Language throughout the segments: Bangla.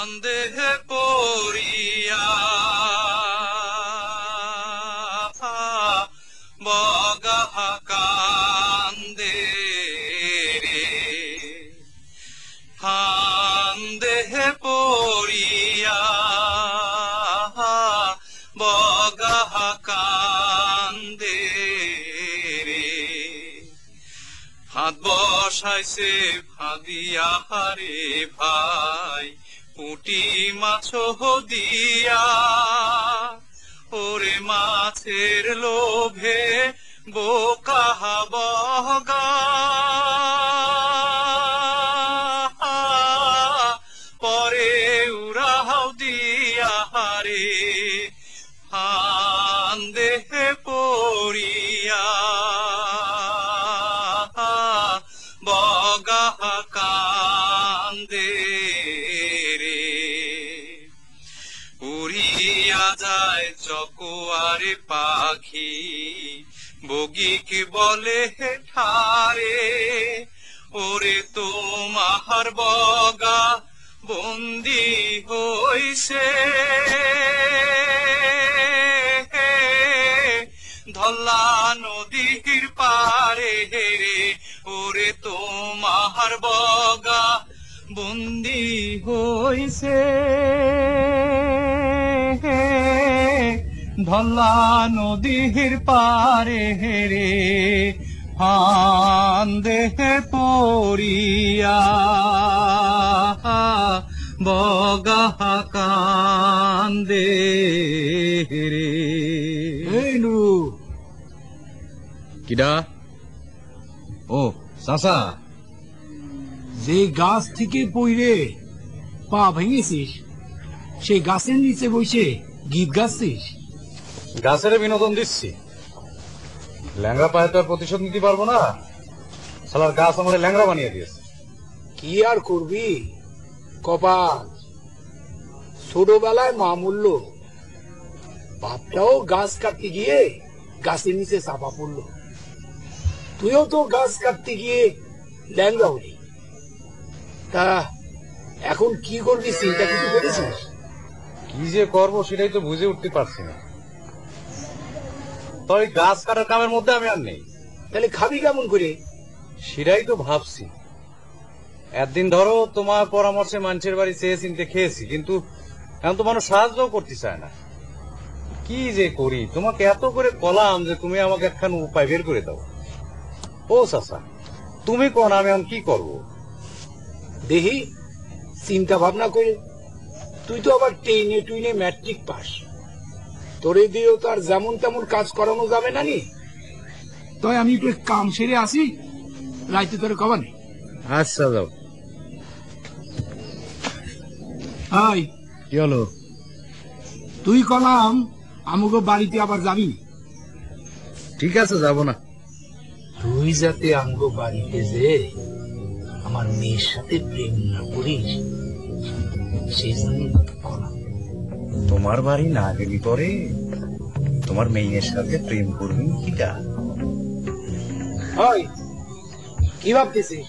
ফান্দেহে পড়িয়া বগা কান্দে রে, ফান্দেহে পড়িয়া বগা কান্দে রে, ফাঁদ বসাইছে ফাঁদিয়া হারে ভাই পুঁটি মাছ দিয়া, ওরে মাছের লোভে বোকা বগা পরে উড়াও দিয়া হারে, ফান্দেহে পড়িয়া বগা কান্দে রে, উড়িয়া যায় চকোয়ারে পাখি বগিকে বলে ঠারে, ওরে তোমার বগা বন্দি হইছে ধল্লা নদীর পারে রে, ওরে তোমার বগা বন্দি হইছে ধল্লা নদীর পারে রে, ফান্দেহে পড়িয়া বগা কান্দে রে। কিডা? ও চাচা, যে গাছ থেকে পইরে পা ভেঙেছিস সেই গাছের নিচে বসে গীত গাচ্ছিস? গাছের বিনোদন দিচ্ছি, ল্যাংড়া পায়ে তো আর প্রতিশোধ নিতে পারবো না। শালার গাছ আমাদের ল্যাংড়া বানিয়ে দিয়েছে। কি আর করবি, কপাল। ছোটবেলায় মা মূল্য, বাপটাও গাছ কাটতে গিয়ে গাছের নিচে চাপা পড়লো, তুইও তো গাছ কাটতে গিয়ে ল্যাংড়া হলি। তা এখন কি করবি চিন্তা কিছু করেছিস? কি যে করবো সেটাই তো বুঝে উঠতে পারছি না। তবে গাছ কাটার কামের মধ্যে আমি আর নেই। তাহলে খাবি কেমন করে? সেটাই তো ভাবছি। একদিন ধরো তোমার পরামর্শে মানুষের বাড়ি চেয়ে চিনতে খেয়েছি, কিন্তু এখন তো মানুষ সাহায্যও করতে চায় না। কি যে করি, তোমাকে এত করে বললাম যে তুমি আমাকে একখান উপায় বের করে দাও। ও চাচা, তুমি কোন, আমি এখন কি করব? দেখি চিন্তা ভাবনা করে। তুই তো আবার টেনে টুইনে ম্যাট্রিক পাস, তোরে দিয়েও তো আর যেমন তেমন কাজ করানো যাবে না নি। তাই আমি একটু কাম সেরে আসি, রাইতে তোরে কবা নেই। আচ্ছা যাও। হাই, কি হলো? তুই কলাম আমাকে বাড়িতে আবার যাবি? ঠিক আছে, যাব না। তুই যাতে আমগো বাড়িতে যে আমার মেয়ের সাথে প্রেম না করিস সেই জন্য কলাম। তোমার বাড়ি না গেলি পরে তোমার মেয়ের সাথে প্রেম করবি কিটা? হয় কি ভাবতেছিস?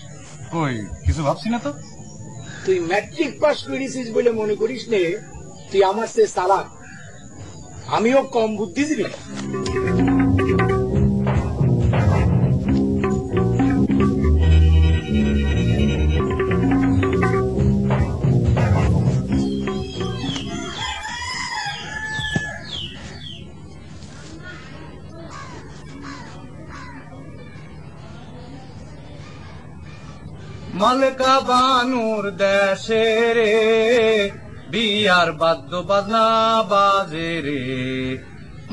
ওই কিছু ভাবছি না তো। তুই ম্যাট্রিক পাস করেছিস বলে মনে করিস নে তুই আমার সে চালাক? আমিও কম বুদ্ধিজীবী। মালকা বানুর দেশে রে বিয়ার বাদ্য বাজনা বাজে রে,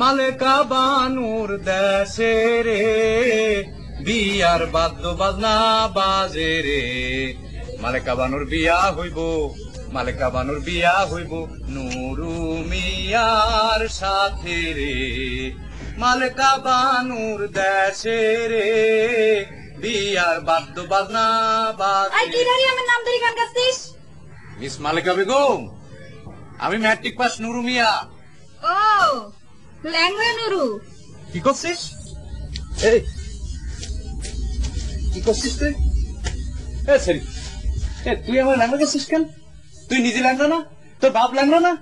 মালকা বানুর দেশে রে বিয়ার বাদ্য বাজনা বাজে রে, মালকা বানুর বিয়া হইব, মালকা বানুর বিয়া হইব নুরু মিয়ার সাথে রে, মালকা বানুর দেশে রে বিয়ার বাদ্য বাজনা বাজে। আই কি রে, আমার নাম ধরে গান গাচ্ছিস? মিস মালিকা বেগম, আমি ম্যাট্রিক পাস নুরু মিয়া। ও ল্যাংড়া নুরু, কি করছিস? এই কি করছিস তুই? তুই আমার ল্যাংড়া গেছিস কেন? তুই নিজে ল্যাংড়া না, তোর বাপ ল্যাংড়া না,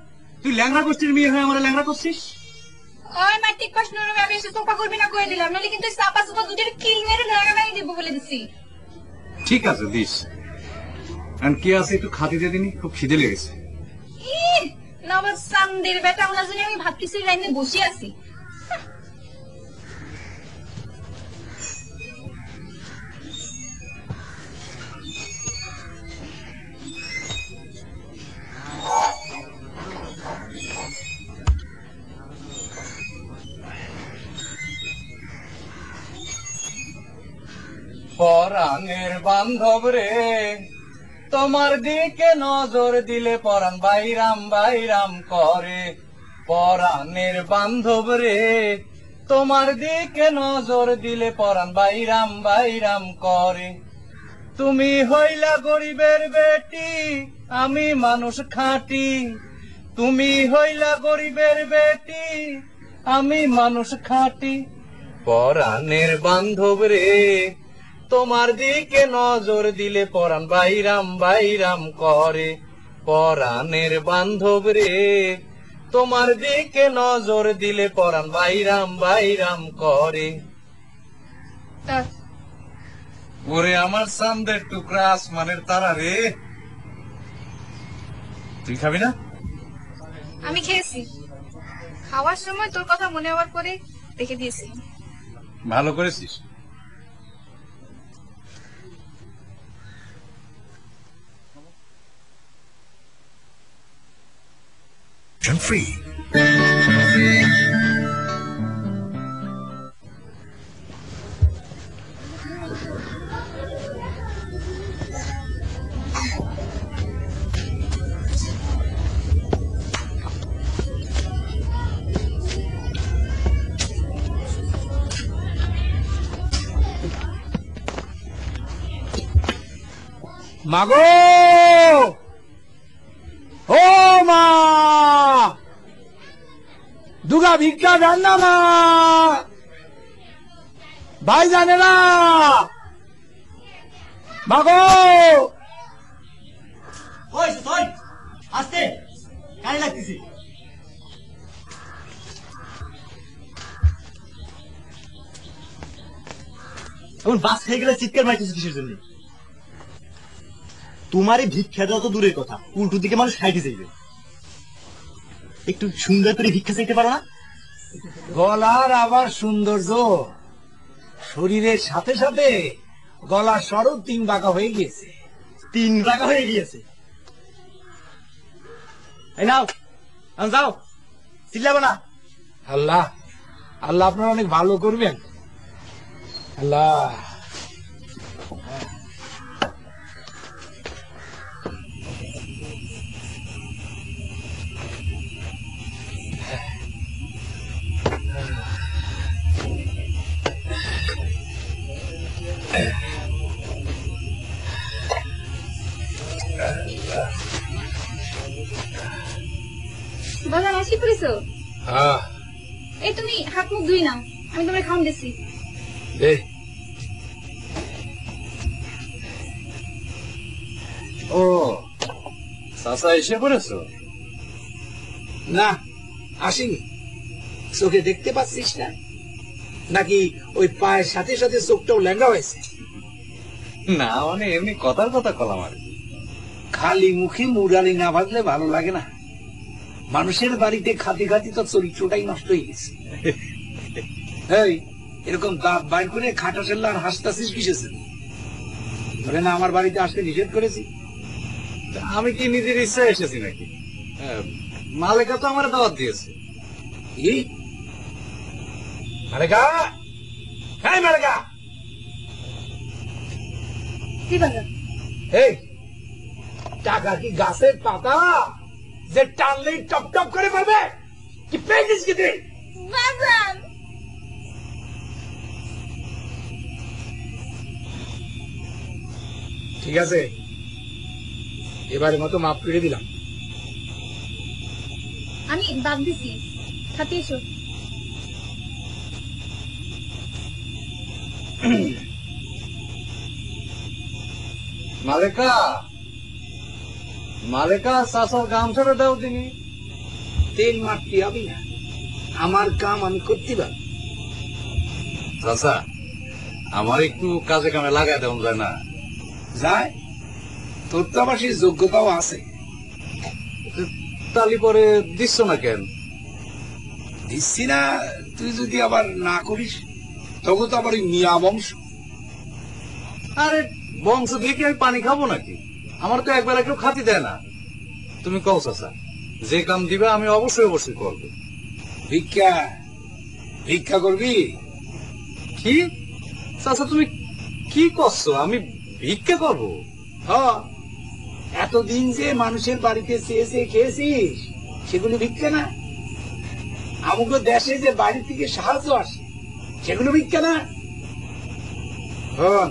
তুই ল্যাংড়া গোষ্ঠীর মেয়ে হয়ে আমার ল্যাংড়া করছিস। ওই ম্যাট্রিক পাস নুরুমি আমি এসে তোপা করবি না কয়ে দিলাম, নাহলে কিন্তু চাপা চাপা দুটোর কিল মেরে লাগা নাই দিব বলে দিছি। ঠিক আছে দিস। আর কি আছে একটু খাতি দিয়ে দিনি, খুব খিদে লেগেছে। নবাব চান্দের বেটা ওনার জন্য আমি ভাত খিচুড়ি লাইনে বসে আছি। পরাণের বান্ধব রে, তোমার দিকে নজর দিলে পরাণ বাইরাম বাইরাম করে। পরাণের বান্ধব রে, তোমার দিকে নজর দিলে পরাণ বাইরাম বাইরাম করে। তুমি হইলা গরিবের বেটি, আমি মানুষ খাঁটি। তুমি হইলা গরিবের বেটি, আমি মানুষ খাঁটি। পরাণের বান্ধব রে, তোমার দিকে নজর দিলে পরাণ বাইরাম বাইরাম করে। পরাণের বান্ধব রে, তোমার দিকে নজর দিলে পরাণ বাইরাম বাইরাম করে। ওরে আমার চাঁদের টুকরা, আসমানের তারা রে, তুই খাবি না? আমি খেয়েছি, খাওয়ার সময় তোর কথা মনে হওয়ার পরে রেখে দিয়েছি। ভালো করেছিস। Free. মাগো, ও মা, দুগা ভিক্ষা দেন না মা, ভাই জানে না মাগো। আসতে কানে লাগতেছি। এখন বাস খেয়ে গেলে চিৎকার মারতেছি কিসের জন্য? তোমারই ভিক্ষা দেওয়া তো দূরের কথা, উল্টো দিকে মানুষ খাইতে চাইবে। একটু সুন্দর করে ভিক্ষা চাইতে পারো না? গলার আবার সৌন্দর্য, শরীরের সাথে সাথে গলার স্বরূপ 3 বাঁকা হয়ে গিয়েছে। 3 টাকা হয়ে গিয়েছে। এই নাও, যাও, চিল্লাবো না। আল্লাহ আল্লাহ আপনারা অনেক ভালো করবেন। আল্লাহ বাজার আসি পড়েছো? হ্যাঁ, এই তুমি হাত মুখ ধুই নাও, আমি তোমার খাওয়ান দিচ্ছি। দে। ও চাচা এসে পড়েছো? না আসিনি, চোখে দেখতে পাচ্ছিস না নাকি ওই পায়ের সাথে সাথে চোখটাও ল্যাঙ্গা হয়েছে? না মানে এমনি কথার কথা কলাম আর। খালি মুখে মুরালি না ভাজলে ভালো লাগে না। মানুষের বাড়িতে খাতে খাতে তো চরিত্রটাই নষ্ট হয়ে গেছে। এই এরকম দাঁত বাইর করে খাটা সেল্লা আর হাসতাছিস কিসেছে? ধরে না আমার বাড়িতে আসতে নিষেধ করেছি। আমি কি নিজের ইচ্ছা এসেছি নাকি? মালিকা তো আমার দাওয়াত দিয়েছে। কি মালেকা? হ্যাঁ মালেকা, কি বাজার? এই টাকা কি গাছের পাতা যে টানলেই টপ টপ করে পড়বে? কি পেয়েছিস কি তুই? বাজার ঠিক আছে, এবারের মতো মাফ করে দিলাম। আমি বাদ দিছি, খাতে এসো। মালেকা, মালেকা চাচার গামছাটা দাও তিনি। তেল মারতে হবে না, আমার কাম আমি করতে পারি। চাচা আমার একটু কাজে কামে লাগাই দেন যায় না? যায়, তোর তো আবার সেই যোগ্যতাও আছে। তালি পরে দিচ্ছ না কেন? দিচ্ছি না, তুই যদি আবার না করিস তখন তো আবার ওই মিয়া বংশ। আরে বংশ দিয়ে কি আমি পানি খাবো নাকি? আমার তো একবেলা কেউ খাতি দেয় না। তুমি কও চাচা, যে কাম দিবে আমি অবশ্যই অবশ্যই করবো। ভিক্ষা ভিক্ষা করবি? কি চাচা তুমি কি করছো? আমি ভিক্ষা করবো? হ, এতদিন যে মানুষের বাড়িতে চেয়ে চেয়ে খেয়েছিস সেগুলো ভিক্ষা না? আমাকে দেশে যে বাড়ি থেকে সাহায্য আসে সেগুলো ভিক্ষা না? শোন,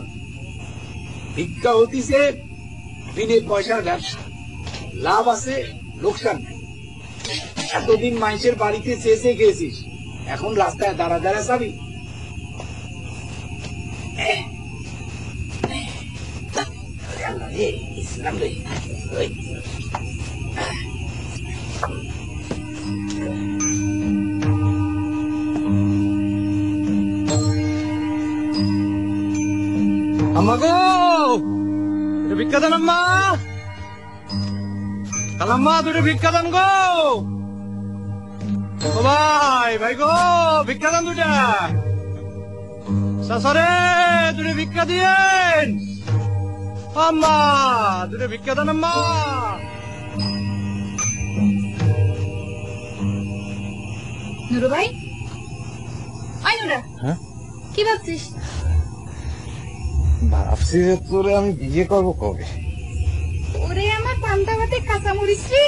ভিক্ষা হতিছে বিনে পয়সার ব্যবসা, লাভ আছে লোকসান নেই। এতদিন মানুষের বাড়িতে চেয়ে চেয়ে খেয়েছিস, এখন রাস্তায় দাঁড়া দাঁড়া যাবি? ইসলাম রে, আম্মা গো, দুটো ভিক্ষা দেন আম্মা। কালাম্মা দুটো ভিক্ষা দেন গো। ও ভাই, ভাই গো ভিক্ষা দেন দুটা। শাশরে দুটো ভিক্ষা দিয়েন। আম্মা দুটো ভিক্ষা দেন আম্মা। নুরু ভাই, আয় নুরা, হ্যাঁ? কি ভাবছিস? ভাবছি যে তোরে আমি বিয়ে করবো কবে। ওরে আমার পান্তা ভাতে কাঁচামরিচ রে,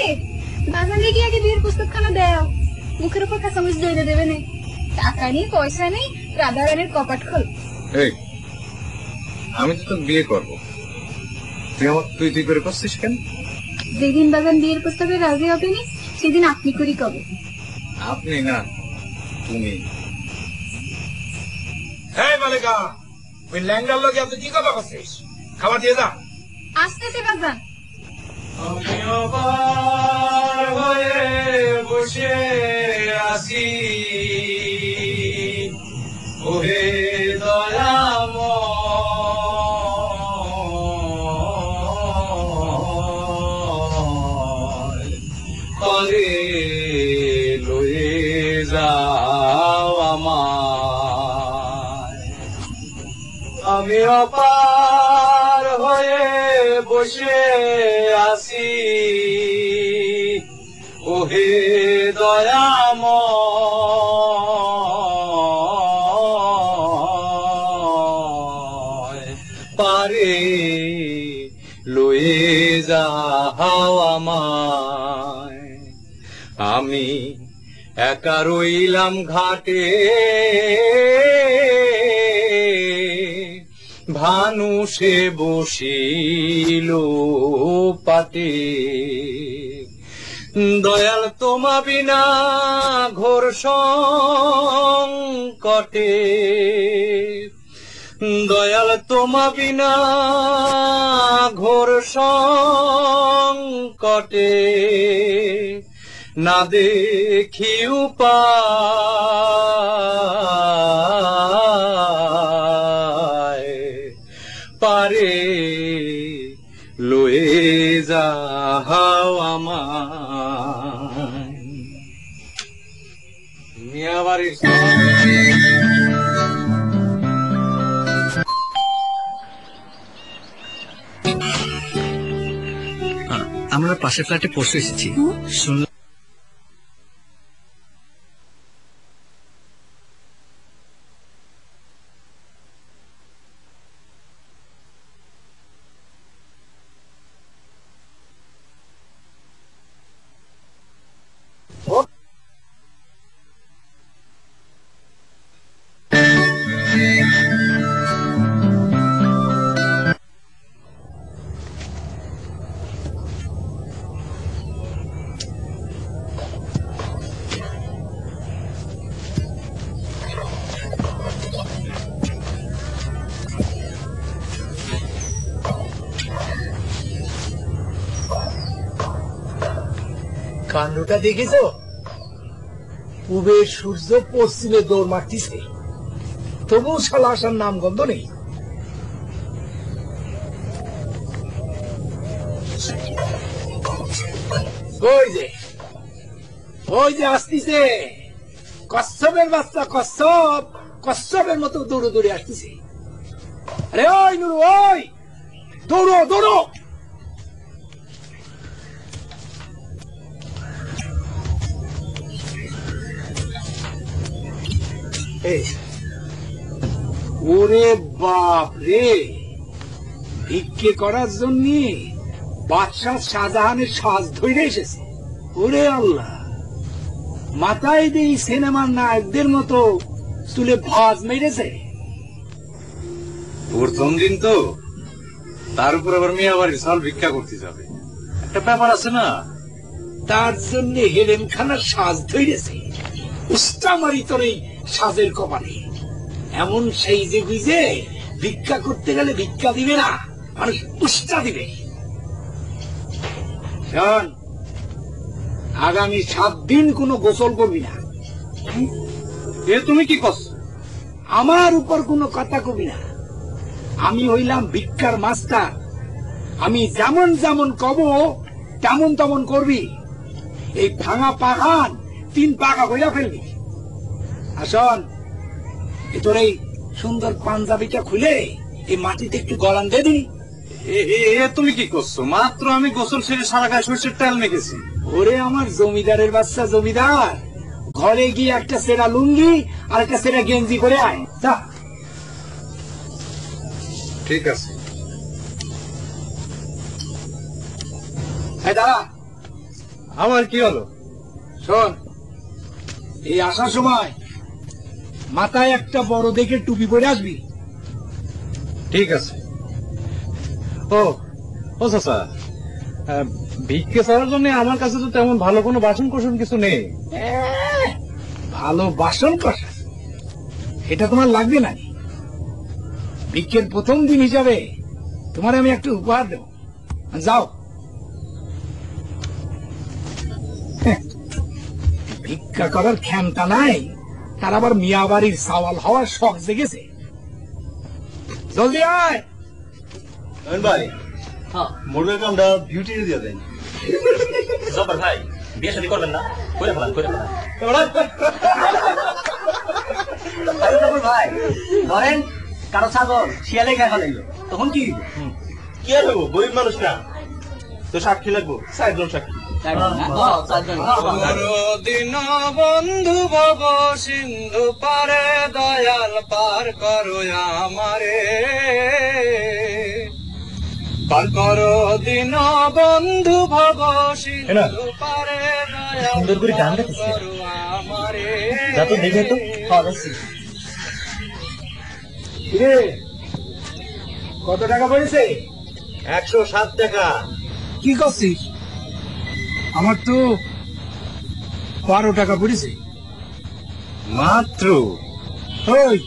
বাজারে গিয়ে আগে বিয়ের প্রস্তাবখানা দেও। মুখের উপর কাঁচামরিচ দইলে দেবে না। টাকা নেই, পয়সা নেই, রাধা রানীর কপাট খোল। এই আমি তো তোকে বিয়ে করবো, তুই আমার তুই তুই করে করছিস কেন? যেদিন বাজান বিয়ের প্রস্তাবে রাজি হবে নি সেদিন আপনি করি কবে। আপনি না, তুমি। হ্যাঁ মালিকা, ওই ল্যাংড়ার লোক এত কি কথা করছিস? খাবার দিয়ে যা। আসতেছে বাজান। আমি অপার হয়ে বসে আছি, ওহে দয়াময়, করে লয়ে যাও আমায়। আমি অপার হয়ে বসে আছি, ওহে দয়াময়, পারে লয়ে যাও আমায়। আমি একা রইলাম ঘাটে, ভানুষে বসিল পাটে। দয়াল তোমা বিনা ঘোর সংকটে, দয়াল তোমা বিনা ঘোর সংকটে, না দেখি উপায়, পারে লয়ে যাও আমায়। মিয়া বাড়ির আমরা পাশের ফ্ল্যাটে পড়তে এসেছি, শুনলাম কাণ্ডটা দেখেছো? পূবের সূর্য পশ্চিমে দৌড় মারতিছে, তবু শালা আসার নাম গন্ধ নেই। ওই যে আসতিছে কচ্ছপের বাচ্চা, কচ্ছপ কচ্ছপের মতো দৌড়ে দৌড়ে আসতেছে। আরে ওই নুরু, ওই দৌড়ো দৌড়ো। ওরে বাপ রে, ভিক্ষে করার জন্য বাদশাহ শাহজাহানের সাজ ধরে এসেছে। ওরে আল্লাহ, মাথায় দিয়ে সিনেমার নায়কদের মতো চুলে ভাঁজ মেরেছে। প্রথম দিন তো, তার উপর আবার মিয়া বাড়ির সাল ভিক্ষা করতে যাবে, একটা ব্যাপার আছে না। তার জন্য হেলেন খানার সাজ ধরেছে। উস্তা মারি তোর এই সাজের কপালে। এমন সেই যে বুঝে ভিক্ষা করতে গেলে ভিক্ষা দিবে না, মানুষ উস্তা দিবে। শোন, আগামী 7 দিন কোনো গোসল করবি না। এ তুমি কি করছো? আমার উপর কোনো কথা কবি না। আমি হইলাম ভিক্ষার মাস্টার। আমি যেমন যেমন কব তেমন তেমন করবি। এই ভাঙা পাখান 3 পাকা হইয়া ফেলবি। আসন, তোর এই সুন্দর পাঞ্জাবিটা খুলে এই মাটিতে একটু গলান দে দি। এ তুমি কি করছো? মাত্র আমি গোসল সেরে সারা গায়ে সরষের তেল মেখেছি। ওরে আমার জমিদারের বাচ্চা জমিদার, ঘরে গিয়ে একটা সেরা লুঙ্গি আর একটা সেরা গেঞ্জি করে আয়। যা। ঠিক আছে। দাঁড়া। আমার কি হলো? শোন, এই আসার সময় মাথায় একটা বড় দেখে টুপি পরে আসবি। ঠিক আছে। ও ও চাচা, ভিক্ষে ছাড়ার জন্য আমার কাছে তো তেমন ভালো কোনো বাসন কোসন কিছু নেই। ভালো বাসন কষা এটা তোমার লাগবে না। ভিক্ষের প্রথম দিন হিসাবে তোমার আমি একটু উপহার দেব। যাও। ভিক্ষা করার ক্ষমতা নাই, তার আবার মিয়া বাড়ির সাওয়াল হওয়ার শখ জেগেছে। জলদি আয়। ভাই, মোড়ের কামটা বিউটি দিয়ে দেন। জব্বার ভাই, বিয়ে শাদী করবেন না? করে ফেলান, করে ফেলান। ভাই ধরেন কারো ছাগল শিয়ালে খাই ফেলাইলো, তখন কি কি আর হবো, গরিব মানুষ না তো সাক্ষী লাগবো, 4 জন সাক্ষী। দিন বন্ধু ভব সিন্ধু পারে দয়াল পার করো আমারে, পার করো দিন বন্ধু ভব সিন্ধু পারে দয়াল সুন্দর করে গান গাইতেছে। করো আমারে। যা তো দেখে তো কত টাকা পড়েছে? 107 টাকা। কি করছিস? আমার তো 12 টাকা পড়েছে মাত্র। ওই,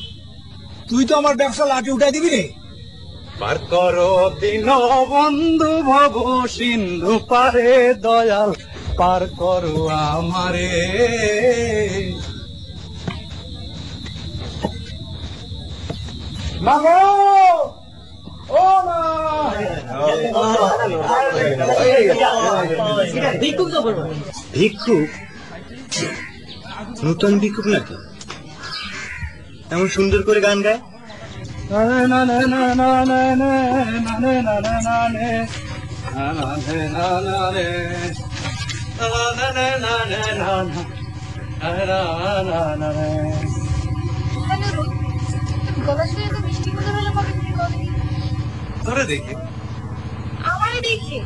তুই তো আমার ব্যবসা লাঠি উঠাই দিবি রে। পার করো দিন বন্ধু ভব সিন্ধু পারে দয়াল পার করো আমারে। মাগো, ও মা, ভিক্ষুক জব্বার ভাই। ভিক্ষুক? নতুন ভিক্ষুক নাকি এমন সুন্দর করে গান গায়? গলা শুয়ে তো মিষ্টি কথা বলে কবে থেকে কবে? ধরে দেখি। আমারে দেখে,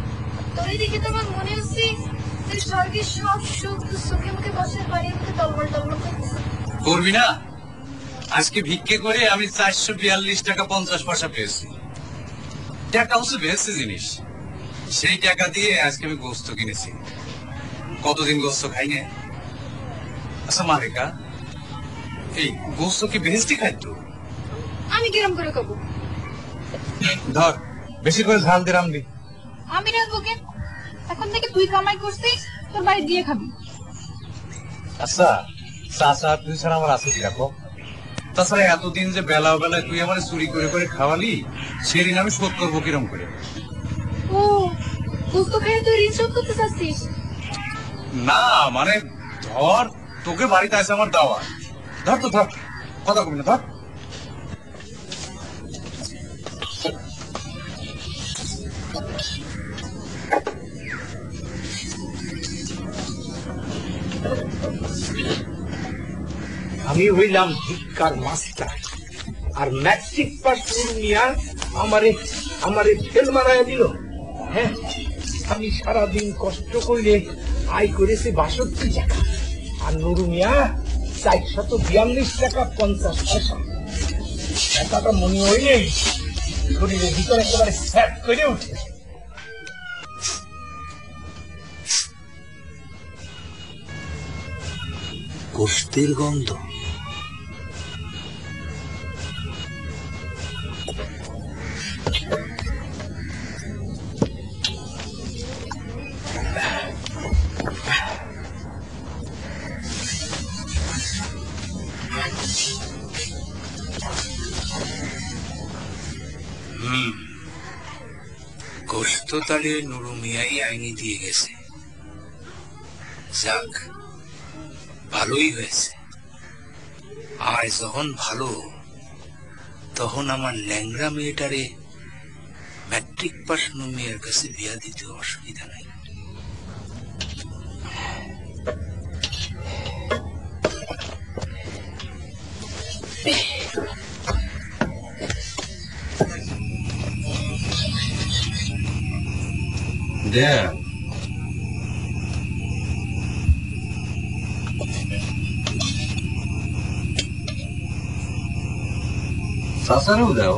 তোরে দেখে তো আমার মনে হচ্ছে তুই স্বর্গের সব সুখ তোর চোখে মুখে বসে পানির মধ্যে টলমল টলমল করছিস। করবি না? আজকে ভিক্ষে করে আমি 442 টাকা 50 পয়সা পেয়েছি। টাকা হচ্ছে বেশি জিনিস, সেই টাকা দিয়ে আজকে আমি গোস্ত কিনেছি। কতদিন গোস্ত খাই না। আচ্ছা মালিকা, এই গোস্ত কি বেহেস্টি খাদ্য? আমি কিরম করে খাবো? ধর, বেশি করে ঝাল দিলাম দি। আমি রাখবো কেন? এখন থেকে তুই কামাই করছিস, তোর বাড়ি দিয়ে খাবি। আচ্ছা চাচা তুই ছাড়া আমার আছে কি রাখো? তাছাড়া এতদিন যে বেলা বেলায় তুই আমার চুরি করে করে খাওয়ালি, সেদিন আমি শোধ করবো কিরম করে? ও গোস্ত খেয়ে তুই ঋণ শোধ করতে চাচ্ছিস? না মানে ধর, তোকে বাড়িতে আছে আমার দাওয়া, ধর তো ধর, কথা কবি না, ধর। আমি হইলাম ভিক্ষার মাস্টার, আর ম্যাট্রিক পাস নিয়ে আমারে ফেল মারাইয়া দিল। হ্যাঁ, আমি সারাদিন কষ্ট করলে আয় করেছি ৬২ টাকা, আর নুরু মিয়া ৪৪২ টাকা ৫০ পয়সা। টাকাটা মনে হইলে শরীরের ভিতরে একেবারে স্যাট করে উঠে। গোস্তের গন্ধ। গোস্ত তাহলে নুরু মিয়াই আইনি দিয়ে গেছে। যাক, ভালোই হয়েছে। আর যখন ভালো, তখন আমার ল্যাংড়া মেয়েটারে ম্যাট্রিক পাস মেয়ের কাছে বিয়া দিতে অসুবিধা নাই। দেখ চাচারও দাও।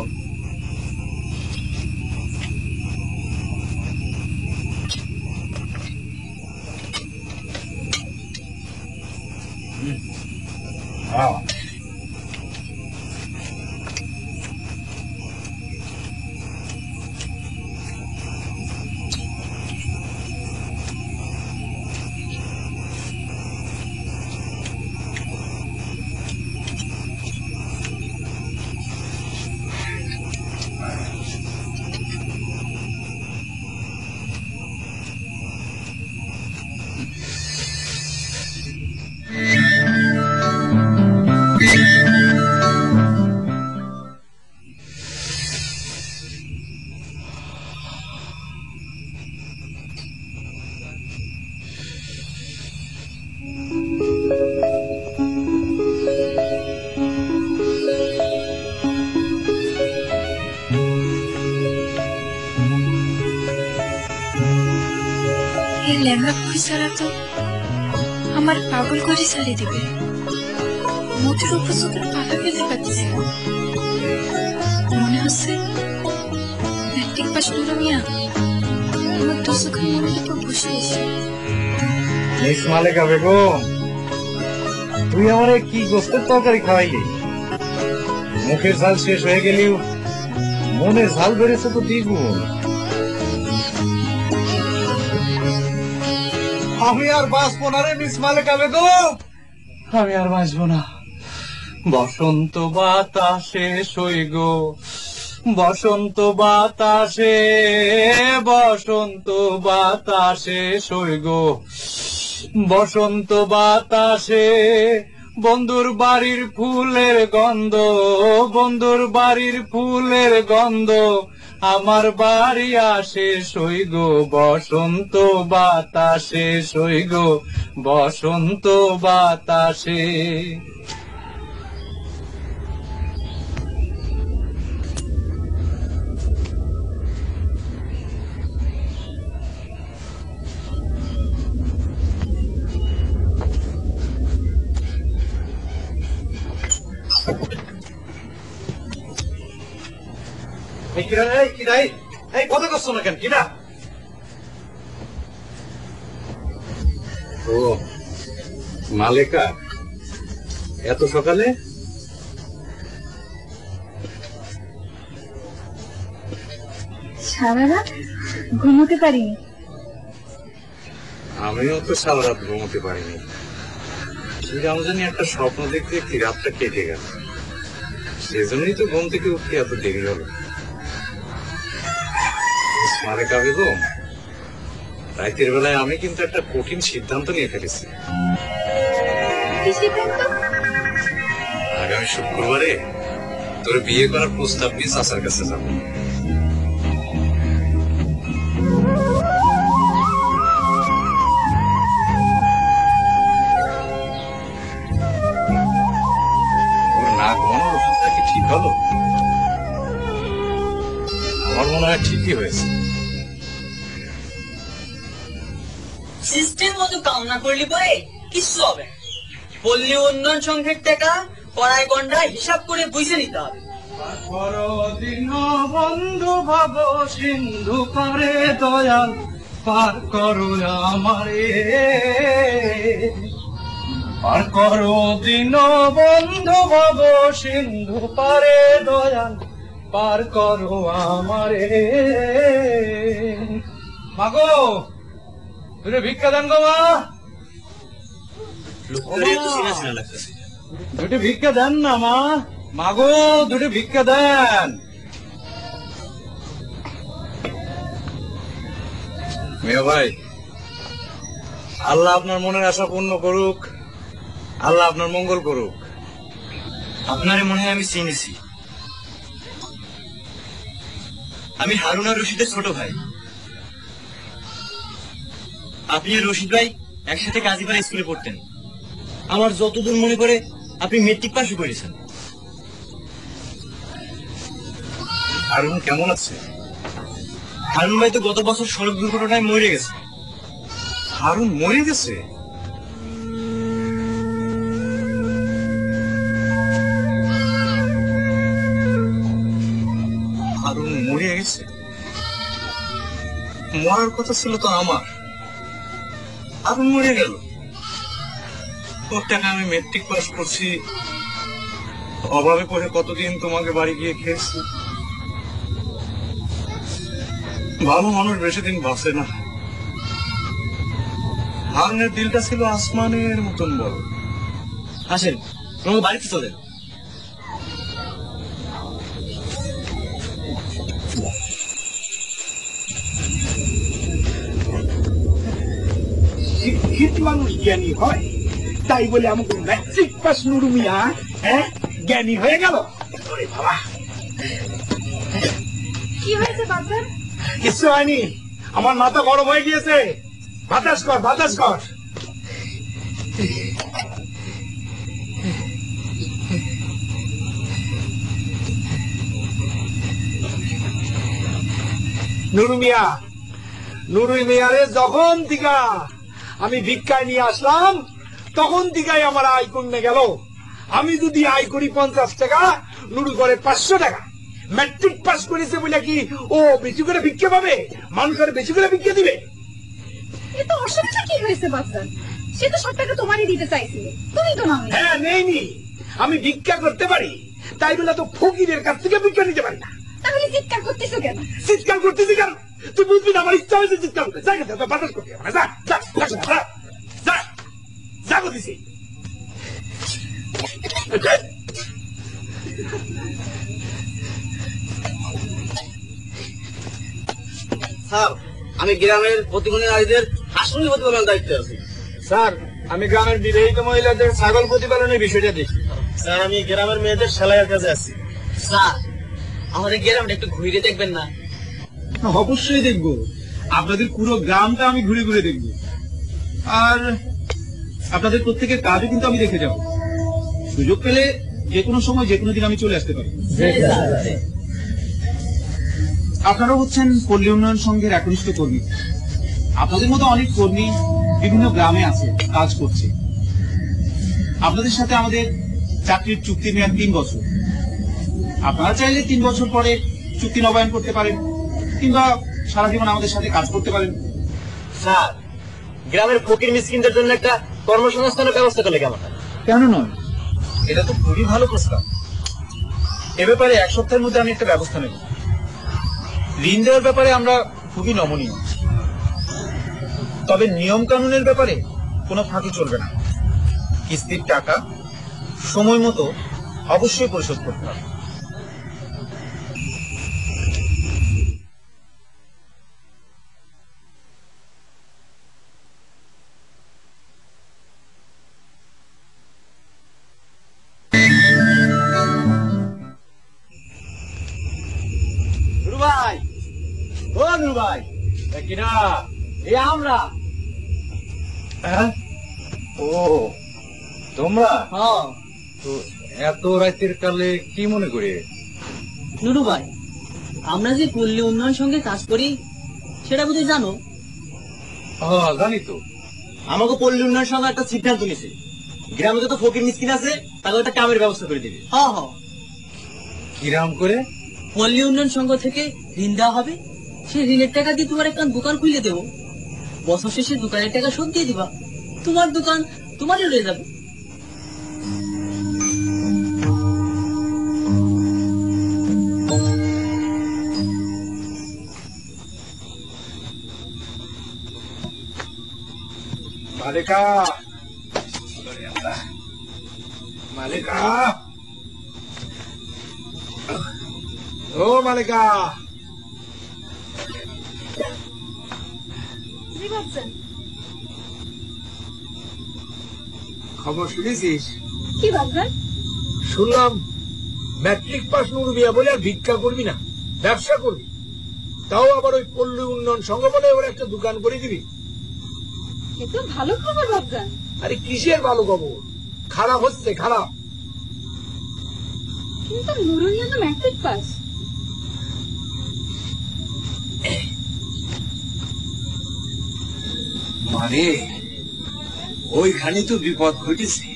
লেহেঙ্গা পরে ছাড়া তো আমার পাগল করে ছাড়িয়ে দিবে। মুখের উপর চোখের পাখা ফেলতে পারতেছে। মনে হচ্ছে ম্যাট্রিক পাস নুরু মিয়া আমার দু চোখের মনের উপর বসে এসে। মিস মালেকা বেগম, তুই আমারে কি গোস্তের তরকারি খাওয়াইলি? মুখের ঝাল শেষ হয়ে গেলেও মনে ঝাল বেড়েছে তো দ্বিগুণ। আমি আর বাঁচবো না রে মিস মালেকা বেগম, আমি আর বাঁচবো না। বসন্ত বাতাসে সইগ, বসন্ত বাতাসে, বসন্ত বাতাসে সইগ, বসন্ত বাতাসে বন্ধুর বাড়ির ফুলের গন্ধ, বন্ধুর বাড়ির ফুলের গন্ধ আমার বাড়ি আসে সইগ, বসন্ত বাতাসে সইগ, বসন্ত বাতাসে। কথা করছো না কেন? কিনা ও মালেকা, এত সকালে? সারা রাত ঘুমোতে পারিনি, আমিও তো সারা রাত ঘুমোতে পারিনি। কিরাম জানি একটা স্বপ্ন দেখতে দেখতে রাতটা কেটে গেল, সেজন্যই তো ঘুম থেকে উঠতে এত দেরি হলো। মালেকা বেগম, রাতের বেলায় আমি কিন্তু একটা কঠিন সিদ্ধান্ত নিয়ে ফেলেছি। কি সিদ্ধান্ত? আগামী শুক্রবারে তোর বিয়ে করার প্রস্তাব নিয়ে চাচার কাছে যাবো। না ঘুমানোর ওষুধটা কি ঠিক হলো? আমার মনে হয় ঠিকই হয়েছে। সিস্টেম মতো কাম না করলি পরে কিচ্ছু হবে না। পল্লী উন্নয়ন সংঘের টাকা পড়ায় গন্ডা হিসাব করে বুঝে নিতে হবে। বন্ধু ভাব সিন্ধু করে দয়াল পার করো আমারে, পার করো দিন বন্ধু ভাব সিন্ধু পারে দয়াল পার করো আমারে। মাগো তুই ভিক্ষা দেন গো মা, দুটি ভিক্ষা দেন না মা। মাগো দুটি ভিক্ষা দেন। মেয়ে ভাই, আল্লাহ আপনার মনের আশা পূর্ণ করুক, আল্লাহ আপনার মঙ্গল করুক। আপনার মনে হয় আমি চিনেছি, আমি হারুন আর রশিদের ছোট ভাই। আপনি আর রশিদ ভাই একসাথে কাজীপাড়া স্কুলে পড়তেন। আমার যতদূর মনে করে আপনি মেট্রিক পাশও করেছেন। হারুন কেমন আছে? হারুন ভাই তো গত বছর সড়ক দুর্ঘটনায় মরে গেছে। হারুন মরে গেছে? হারুন মরে গেছে? মরার কথা ছিল তো আমার, হারুন মরে গেল। তোর টাকা আমি মেট্রিক পাস করছি, অভাবে পড়ে কতদিন তোমাকে বাড়ি গিয়ে খেয়েছি। ভালো মানুষ বেশি দিন বাঁচে না। হারুনের দিলটা ছিল আসমানের মতন বড়। আসেন আমাকে বাড়িতে চলেন। শিক্ষিত মানুষ জ্ঞানী হয়, তাই বলে আমাকে ম্যাট্রিক পাস নুরু মিয়া জ্ঞানী হয়ে গেল? ওরে বাবা, কি হয়েছে বাজার? কিছু হয়নি, আমার মাথা গরম হয়ে গিয়েছে। বাতাস কর, বাতাস কর। নুরু মিয়া, নুরু মিয়ারে যখন থেকে আমি ভিক্ষায় নিয়ে আসলাম তখন থেকেই আমার আয় কমে গেল। আমি যদি আয় করি 50 টাকা, নুরু করে 500 টাকা। ম্যাট্রিক পাস করেছে বলে কি ও বেশি করে ভিক্ষা পাবে? মানুষের বেশি করে ভিক্ষা দিবে? এ তো অসুবিধা কি হয়েছে বাজার? সে তো সব টাকা তোমারই দিতে চাইছিল, তুমি তো নাও। হ্যাঁ নেইনি, আমি ভিক্ষা করতে পারি, তাই বলে তো ফকিরের কাছ থেকে ভিক্ষা নিতে পারি না। তাহলে চিৎকার করতেছো কেন? চিৎকার করতেছি কেন? তুই বুঝবি না, আমার ইচ্ছা হয়েছে চিৎকার করতে। যা গেছে বাতাস করতে হবে না। যা যা যা যা যা যা করতেছি। স্যার, আমি গ্রামের প্রতিবন্ধী নারীদের হাসপাতাল প্রতিপালনের দায়িত্বে আছি। স্যার, আমি গ্রামের বিবাহিত মহিলাদের ছাগল প্রতিপালনের বিষয়টা দেখি। স্যার, আমি গ্রামের মেয়েদের সেলাইয়ের কাজে আছি। স্যার, আমাদের গ্রামটা একটু ঘুরে দেখবেন না? অবশ্যই দেখবো, আপনাদের পুরো গ্রামটা আমি ঘুরে ঘুরে দেখবো। আর আপনাদের প্রত্যেকের কাজও কিন্তু আমি দেখে যাব। সুযোগ পেলে যে কোনো সময় যে কোনো দিন আমি চলে আসতে পারি। আপনারা হচ্ছেন পল্লী উন্নয়ন সংঘের একনিষ্ঠ কর্মী। আপনাদের মতো অনেক কর্মী বিভিন্ন গ্রামে আছে, কাজ করছে। আপনাদের সাথে আমাদের চাকরির চুক্তি মেয়াদ 3 বছর। আপনারা চাইলে 3 বছর পরে চুক্তি নবায়ন করতে পারেন, কিংবা সারা জীবন আমাদের সাথে কাজ করতে পারেন। স্যার, গ্রামের ফকির মিসকিনদের জন্য একটা কর্মসংস্থানের ব্যবস্থা করলে কেমন হয়? কেন নয়, এটা তো খুবই ভালো প্রস্তাব। এ ব্যাপারে 1 সপ্তাহের মধ্যে আমি একটা ব্যবস্থা নেব। ঋণ দেওয়ার ব্যাপারে আমরা খুবই নমনীয়। তবে নিয়ম কানুনের ব্যাপারে কোনো ফাঁকি চলবে না। কিস্তির টাকা সময় মতো অবশ্যই পরিশোধ করতে হবে। নুরু ভাই, ও নুরু ভাই, কিনা এই আমরা। ও তোমরা হ্যাঁ তো এত রাতের কালে কি মনে করে? নুরু ভাই, আমরা যে পল্লী উন্নয়ন সঙ্গে কাজ করি সেটা বুঝে জানো? জানি তো। আমাকে পল্লী উন্নয়ন সঙ্গে একটা সিদ্ধান্ত নিছে, গ্রামে যত ফকির মিসকিন আছে তাকে একটা কামের ব্যবস্থা করে দিবে। হ্যাঁ হ্যাঁ, কিরাম করে? পল্লী উন্নয়ন সংঘ থেকে ঋণ দেওয়া হবে, সেই ঋণের টাকা দিয়ে তোমার একটা দোকান খুলে দেবো। বছর শেষে দোকানের টাকা শোধ দিয়ে দিবা, তোমার দোকান তোমারই রয়ে যাবে। মালিকা, মালিকা, ও মালিকা। জি ভাবছেন? খবর শুনেছিস? কি ভাবছেন? শুনলাম ম্যাট্রিক পাস নুরু মিয়া বলে আর ভিক্ষা করবি না, ব্যবসা করবি, তাও আবার ওই পল্লী উন্নয়ন সংঘ বলে ওর একটা দোকান করে দিবি। এ তো ভালো খবর ভাবছেন। আরে কিসের ভালো খবর? খারাপ হচ্ছে, খারাপ। কিন্তু নুরু মিয়া তো ম্যাট্রিক পাস। মানে ওইখানে তো বিপদ ঘটেছে।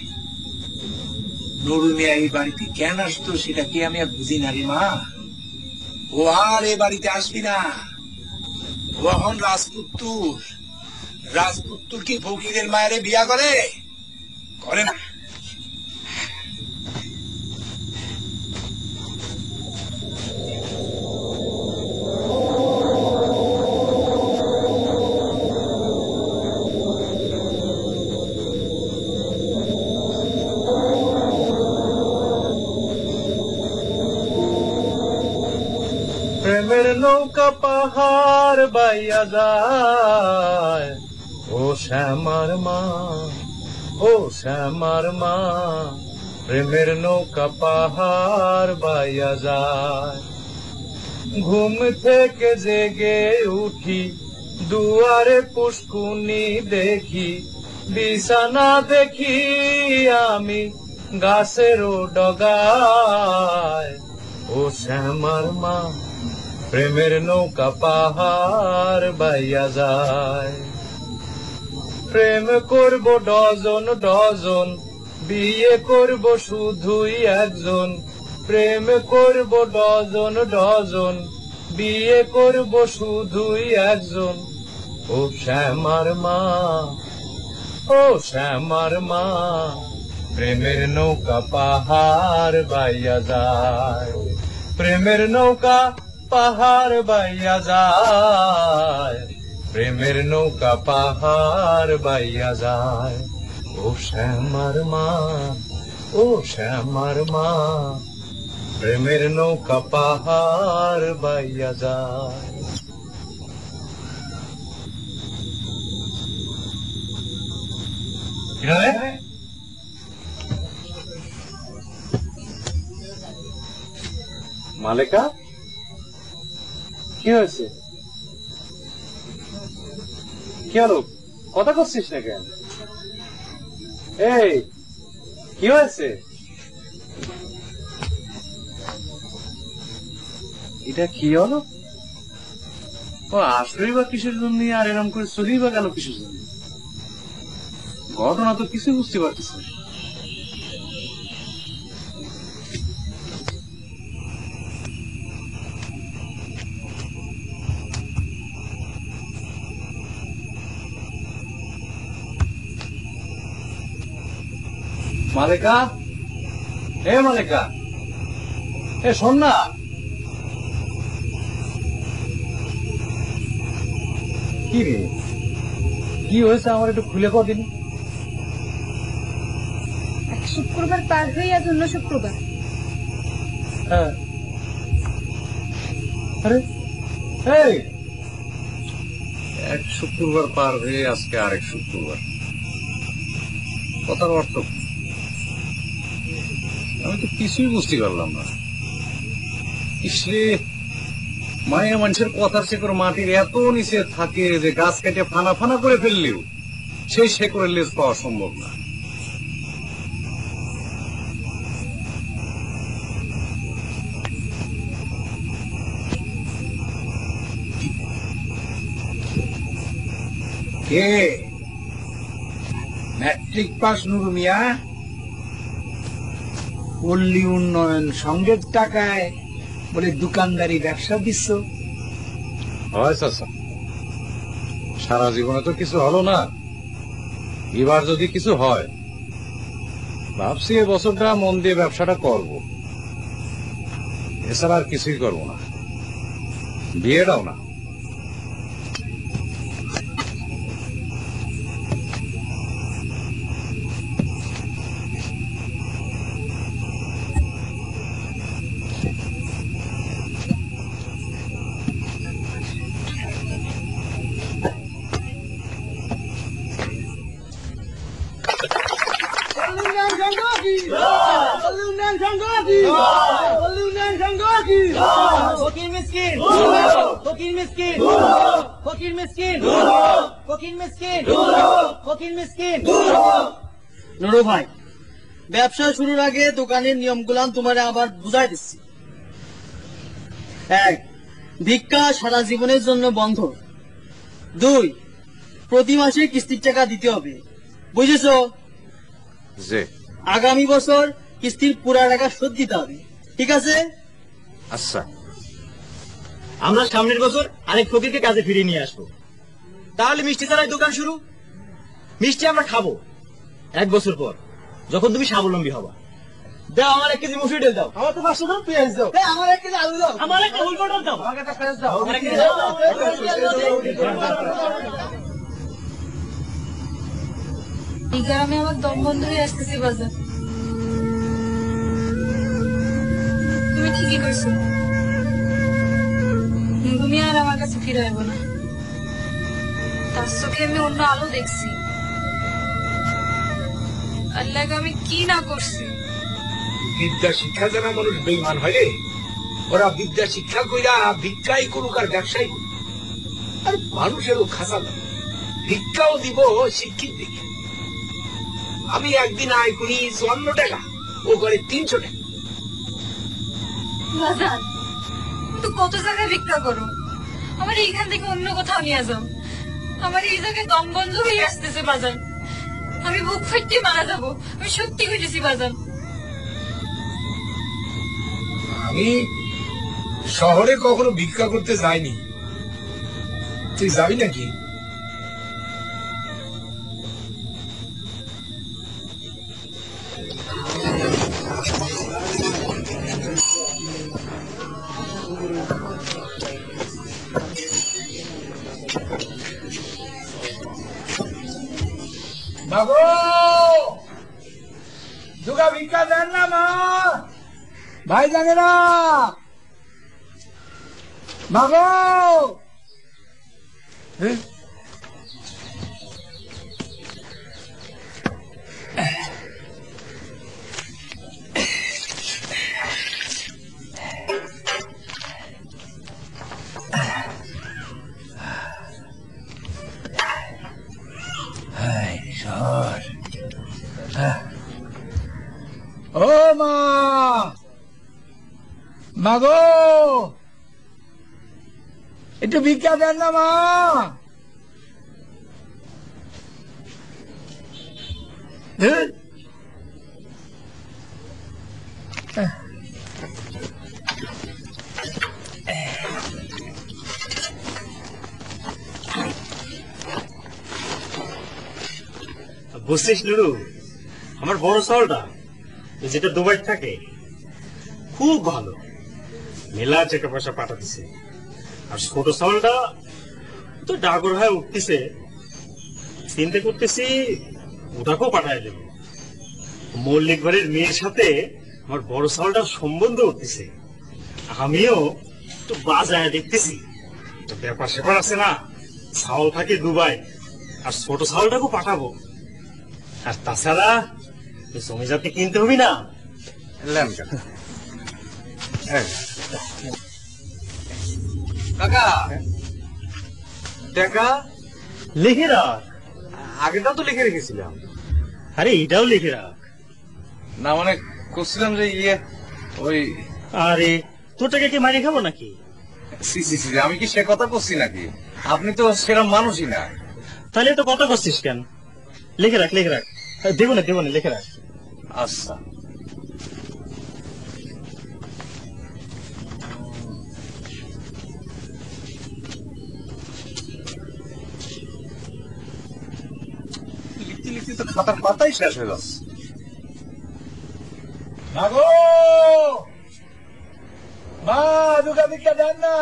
নুরু মিয়া এই বাড়িতে কেন আসতো সেটা কি আমি আর বুঝি না রে মা। ও আর এ বাড়িতে আসবি না। ও এখন রাজপুত্তুর। রাজপুত্তুর কি ফকিরের মায়েরে বিয়া করে? করে না। প্রেমের নৌকা পাহাড় বাইয়া যায়, ও শ্যামার মা, ও শ্যামার মা। প্রেমের নৌকা পাহাড় বাইয়া যায়। ঘুম থেকে জেগে উঠি, দুয়ারে পুষ্কুনি দেখি, বিছানা দেখি আমি গাছেরও ডগায়। ও শ্যামার মা, প্রেমের নৌকা পাহাড় বাইয়া যায়। প্রেম করব ডজন ডজন, বিয়ে করব শুধুই একজন। প্রেম করব ডজন ডজন, বিয়ে করব শুধুই একজন। ও শ্যামার মা, ও শ্যামার মা, প্রেমের নৌকা পাহাড় বাইয়া যায়। প্রেমের নৌকা পাহাড় বাইয়া যায়, প্রেমের নৌকা পাহাড় বাইয়া যায়। ও শ্যামার মা, ও শ্যামার মা, প্রেমের নৌকা পাহাড় বাইয়া যায়। মালিকা, কি হয়েছে? কি হলো? কথা করছিস না কেন? এই কি হয়েছে? এটা কি হলো? ও আসলেই বা কিসের জন্য আর এরকম করে চলেই বা গেল কিসের জন্য? ঘটনা তো কিছু বুঝতে পারতেছি না। মালিকা, এ মালিকা, এ শোন না। কি রে, কি কি হয়েছে আমার একটু খুলে কদিন। এক শুক্রবার পার হয়ে আজ অন্য শুক্রবার। হ্যাঁ, আরে এই এক শুক্রবার পার হয়ে আজকে আরেক শুক্রবার, কথার অর্থ আমি তো কিছুই বুঝতে পারলাম না। ইসরে, মায়া মানুষের কথার শেকড় মাটির এত নিচে থাকে যে গাছ কেটে ফানা ফানা করে ফেললেও সেই শেকড়ের লেজ পাওয়া সম্ভব না। কে ম্যাট্রিক পাস নুরু মিয়া? পল্লী উন্নয়ন সংঘের টাকায় বলে দোকানদারি ব্যবসা দিচ্ছ? হয় চাচা, সারা জীবনে তো কিছু হলো না, এবার যদি কিছু হয় ভাবছি এ বছরটা মন দিয়ে ব্যবসাটা করব, এছাড়া আর কিছুই করব না, বিয়েটাও না। ফকির মিসকিন, ফকির মিসকিন, ফকির মিসকিন, ফকির মিসকিন, ফকির মিসকিন। নুরু ভাই, ব্যবসা শুরুর আগে দোকানের নিয়মগুলান তোমারে আবার বুঝাই দিচ্ছি। 1. ভিক্ষা সারা জীবনের জন্য বন্ধ। 2. প্রতি মাসে কিস্তির টাকা দিতে হবে, বুঝেছো? যে আগামী বছর কিস্তির পুরা টাকা শোধ দিতে হবে, ঠিক আছে? আচ্ছা, আমরা সামনের বছর আরেক ফকিরকে কাজে ফিরিয়ে নিয়ে আসবো। তাহলে মিষ্টি ছাড়াই দোকান শুরু। মিষ্টি আমরা খাবো 1 বছর পর, যখন তুমি স্বাবলম্বী হবা। দাও আমার 1 কেজি মুসুরি ডাল দাও। আমার তো 500 দাও, পেঁয়াজ দাও। আমার 1 কেজি আলু দাও। আমার 1 কেজি পটল দাও। আমার একটা পেঁয়াজ দাও। আমার 1 কেজি দাও। এই গ্রামে আমার দম বন্ধ হয়ে আসতেছে বাজার। তুমি ঠিকই করছো, তুমি আর আমার কাছে ফিরে আসবো না। তার চোখে আমি অন্য আলো দেখছি। আল্লাহকে আমি কি না করছি। বিদ্যা শিক্ষা জানা মানুষ বেইমান হয় রে। ওরা বিদ্যা শিক্ষা কইরা ভিক্ষাই করুক আর ব্যবসায়ী করুক, আর মানুষেরও খাসা না, ভিক্ষাও দিব শিক্ষিত দিকে। আমি একদিন আয় করি 54 টাকা, ও করে 300 টাকা। বাজার তো কত জায়গায় ভিক্ষা করো, আমার এইখান থেকে অন্য কোথাও নিয়ে যাও। আমার এই জায়গায় দম বন্ধ হয়ে আসতেছে বাজার, আমি বুক ফাটিয়ে মারা যাবো। আমি সত্যি কইতেছি বাজার। আমি শহরে কখনো ভিক্ষা করতে যাইনি, তুই যাবি নাকি? মাগো, দুগা ভিক্ষা দেন না মা, ভাই জানেরা। মাগো, ও মা, মাগো একটু ভিক্ষা দেন না মা। বুঝছিস নুরু, আমার বড় চাউলটা যেটা দুবাই থাকে খুব ভালো, মেলা টাকা পয়সা পাঠাতেছে। আর ছোট চাউলটা তো ডাগর হয়ে উঠতেছে, চিন্তা করতেছি ওটাকেও পাঠায় দেব। মল্লিক ঘরের মেয়ের সাথে আমার বড় সালটার সম্বন্ধ উঠতেছে, আমিও একটু বাজায় দেখতেছি। তো ব্যাপার স্যাপার আছে না, সাউল থাকে দুবাই, আর ছোট সাউলটাকেও পাঠাবো। আর তাছাড়া জমি জাতি কিনতে হবে না। কাকা টাকা লিখে রাখ। আগেটাও তো লিখে রেখেছিলাম। আরে এটাও লিখে রাখ। না মানে করছিলাম যে ওই আরে তোর টাকা কি মারি খাবো নাকি? আমি কি সে কথা করছি নাকি? আপনি তো সেরকম মানুষই না। তাহলে তো কথা করছিস কেন? লিখে রাখ, লিখে রাখ। দেবো না লিখে রাখ। আচ্ছা লিখতে লিখতে তো খাতার পাতাই শেষ হয়ে যাচ্ছে। মা গো, মা দুর্গা ভিক্ষা দেন না।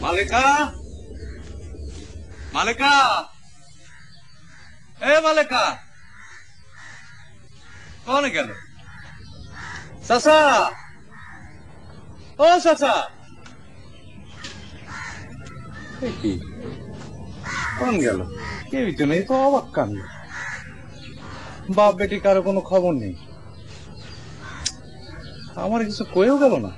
মালিকা, মালিকা, এ মালিকা, কনে গেল? চাচা, ও চাচা, কি কোন গেল? কেউই তো নেই, তো অবাক কান্ড। বাপ বেটি কারো কোনো খবর নেই, আমার কিছু কয়েও গেল না।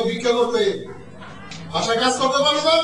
ভিক্ষা করতে আশা কাজ করতে পারো না।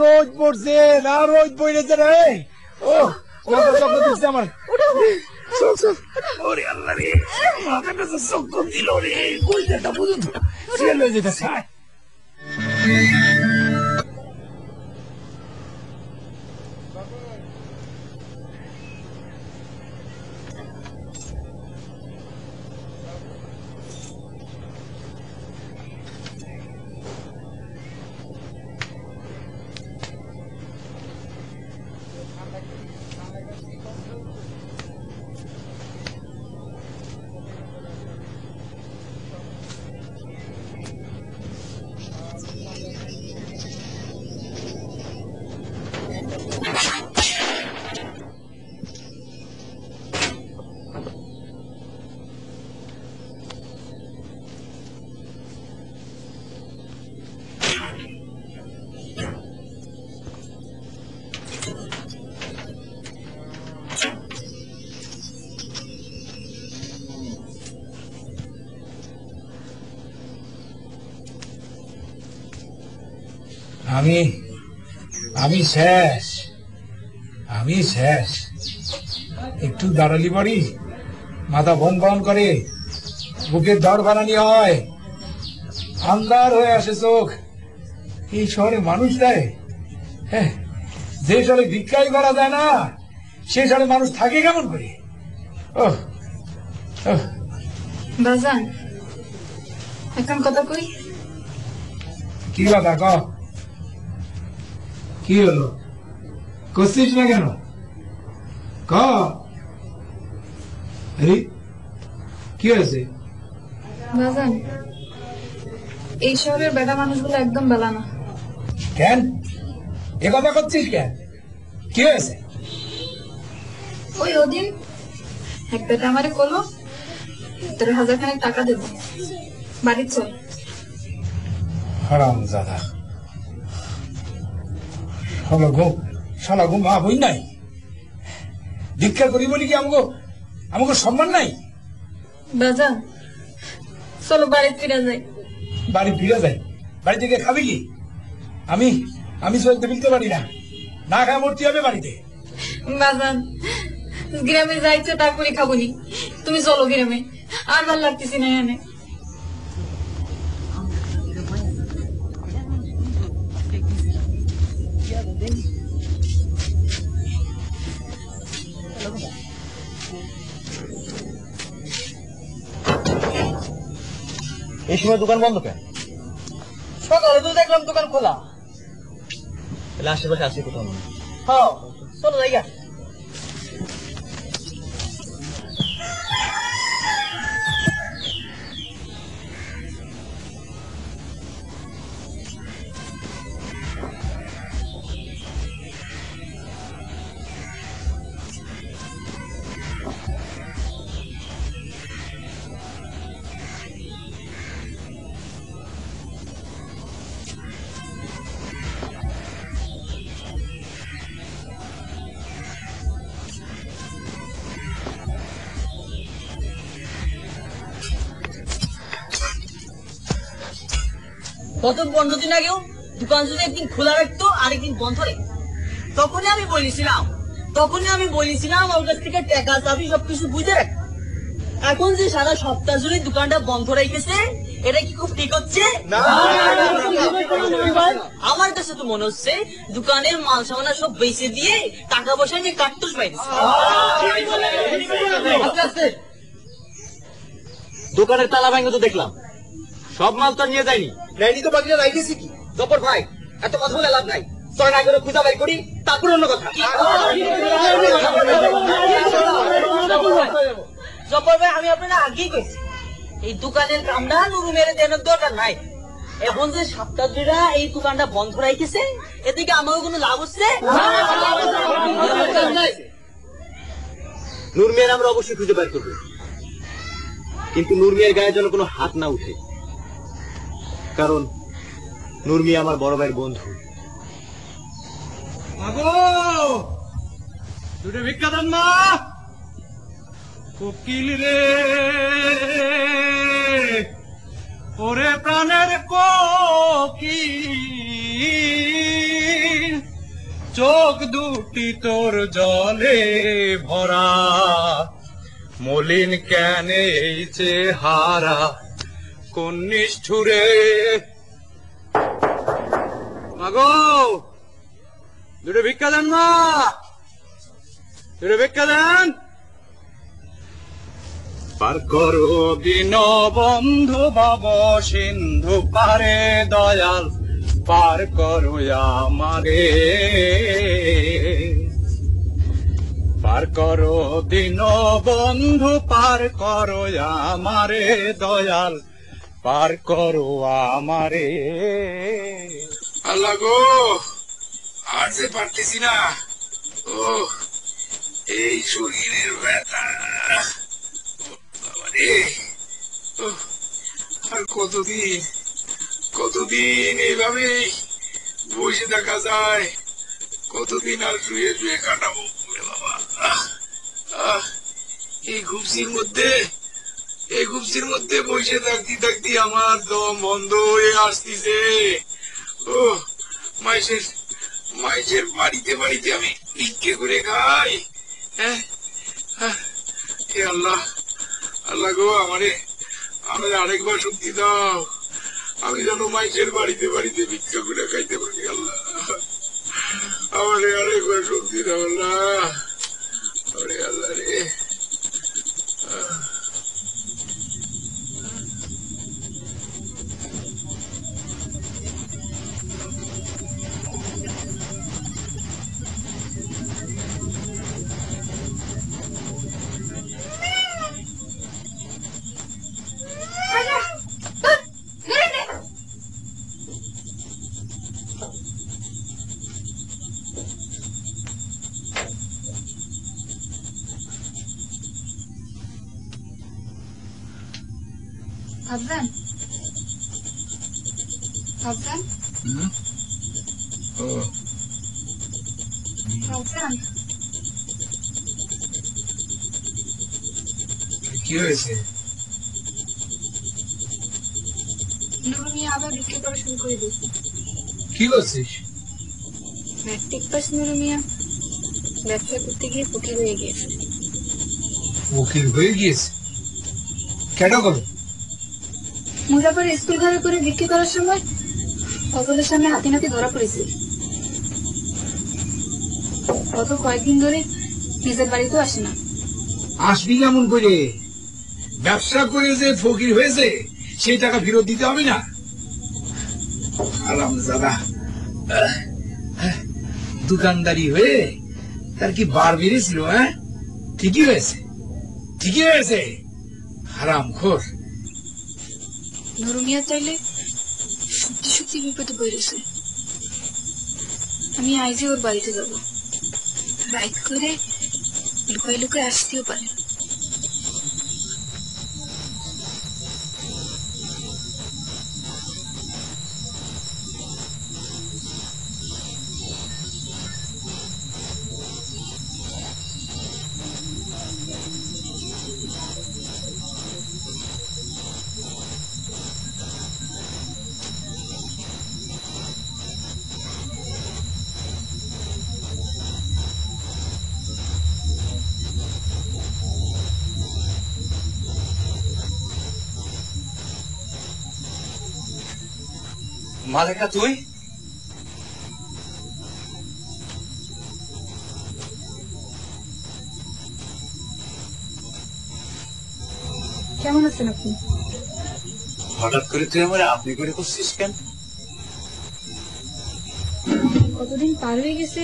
রোদ পড়ছে না, রোদ পড়েছে রে। ও আমার আল্লাহ রে, মাথাটা চোখ দিল রে, কইটা বুঝুন যেতেছে। আমি শেষ, আমি শেষ। একটু দাঁড়ালি পড়ি মাথা বন বন করে, বুকের দর বানানি হয়, আন্ধার হয়ে আসে চোখ। এই শহরে মানুষ দেয়, হ্যাঁ, যে শহরে ভিক্ষাই করা যায় না সে শহরে মানুষ থাকে কেমন করে? বাজান এখন কথা কই। কি কথা ক? কি হলো, করছিস না কেন? ক। কি হয়েছে? বাজান এই শহরের বেটা মানুষগুলো একদম বেলা না। কেন এ কথা করছিস কেন? কি হয়েছে? ওই ওদিন এক বেটা আমারে বললো 17,000 খানিক টাকা দেবো, বাড়ি চল। হারামজাদা শালা গো মা বই নাই, ভিক্ষা করি বলি কি আমাকে সম্মান নাই? বাজান চলো বাড়ি ফিরে যাই। বাড়ি ফিরে যাই? বাড়ি থেকে খাবি কি? আমি চলতে ফিরতে পারি না, না খাওয়া মরতে হবে বাড়িতে। বাজান গ্রামে যাইছে তারপরে খাবনি, তুমি চলো গ্রামে, আর ভাল লাগতেছি না এখানে। এই সময় দোকান বন্ধ কেন? সকালে তো দেখলাম দোকান খোলা। তাহলে আশেপাশে আসি কোথাও মনে হয়। হ্যাঁ চলো জায়গা। গত 15 দিন আগেও দোকান যদি একদিন খোলা রাখতো আরেকদিন বন্ধ রাখতো, তখনই আমি বলেছিলাম ওর কাছ থেকে টাকা চাবি সবকিছু বুঝে রাখ। এখন যে সারা সপ্তাহ জুড়ে দোকানটা বন্ধ রাখতেছে, এটা কি খুব ঠিক হচ্ছে? আমার কাছে তো মনে হচ্ছে দোকানের মাল সামানা সব বেচে দিয়ে টাকা পয়সা নিয়ে কাটতুস পাইতেছে। দোকানের তালা ভাঙে তো দেখলাম, সব মাল তো নিয়ে যায়নি। নেয়নি তো বাকিটা রাইতেছি কি? জব্বর ভাই এত কথা বলে লাভ নাই, চলেন আগে খুঁজা বাই করি, তারপর অন্য কথা। জব্বর ভাই আমি আপনারা আগেই কইছি এই দোকানের কামটা নুরু মেরে দেওয়ার দরকার নাই। এখন যে সপ্তাহ ধরে এই দোকানটা বন্ধ রাখতেছে, এদিকে আমারও কোনো লাভ হচ্ছে? নূর মিয়ার আমরা অবশ্যই খুঁজে বের করবো, কিন্তু নূর মিয়ার গায়ে যেন কোনো হাত না উঠে, কারণ নূর মিয়া আমার বড় ভাইয়ের বন্ধু। দুটো ভিক্ষা দেন মা। কোকিল রে ওরে প্রাণের কোকিল, চোখ দুটি তোর জলে ভরা, মলিন কেন এই চেহারা, কোন নিষ্ঠুরে। মাগো দুটো ভিক্ষা দেন মা, দুটো ভিক্ষা দেন। পার করো দিন বন্ধু ভব সিন্ধু পারে দয়াল, পার করো আমারে, পার করো দিন বন্ধু, পার করো আমারে দয়াল, পার করো আমারে। আল্লাহ গো আর যে পারতেছি না, ও এই শরীরের ব্যথা, আর কতদিন এইভাবে বসে থাকা যায়, কতদিন আর শুয়ে শুয়ে কাটাবো বাবা। এই ঘুপসির মধ্যে বসে থাকতে আমার দম বন্ধ হয়ে আসতেছে। ও মাইসের বাড়িতে আমি ভিক্ষে করে খাই। হ্যাঁ আল্লাহ গো আমারে আরেকবার শক্তি দাও, আমি যেন মাইসের বাড়িতে ভিক্ষা করে খাইতে পারি। আল্লাহ আমারে আরেকবার শক্তি দাও আল্লাহ, আল্লাহ রে। ভাবজান ভাবজান ভাবজান কি হয়েছে? নুরু মিয়া আবার বিক্রি করা শুরু করে দিয়েছে। কি করছিস? ম্যাট্রিক পাস নুরু মিয়া ব্যবসা করতে গিয়ে ফকির হয়ে গিয়েছে। উকিল হয়ে গিয়েছে? কেন করো? মুজাফর স্কুল ঘরে করে বিক্রি করার সময় ফজলের সামনে হাতে নাতে ধরা পড়েছে। গত কয়েকদিন ধরে নিজের বাড়িতেও আসে না। আসবি কেমন করে? ব্যবসা করে যে ফকির হয়েছে সেই টাকা ফেরত দিতে হবে না? আরামজাদা দোকানদারি হয়ে তার কি বার বেড়েছিল? হ্যাঁ, ঠিকই হয়েছে, ঠিকই হয়েছে। হারামখোর। নুরু মিয়া চাইলে সত্যি সত্যি বিপদে পড়েছে। আমি আইজে ওর বাড়িতে যাব, রাইড করে লুকাই লুকাই আসতেও পারে। মালেকা তুই? কেমন আছেন আপনি? হঠাৎ করে তুই আমার আপনি করে করছিস কেন? কতদিন পার হয়ে গেছে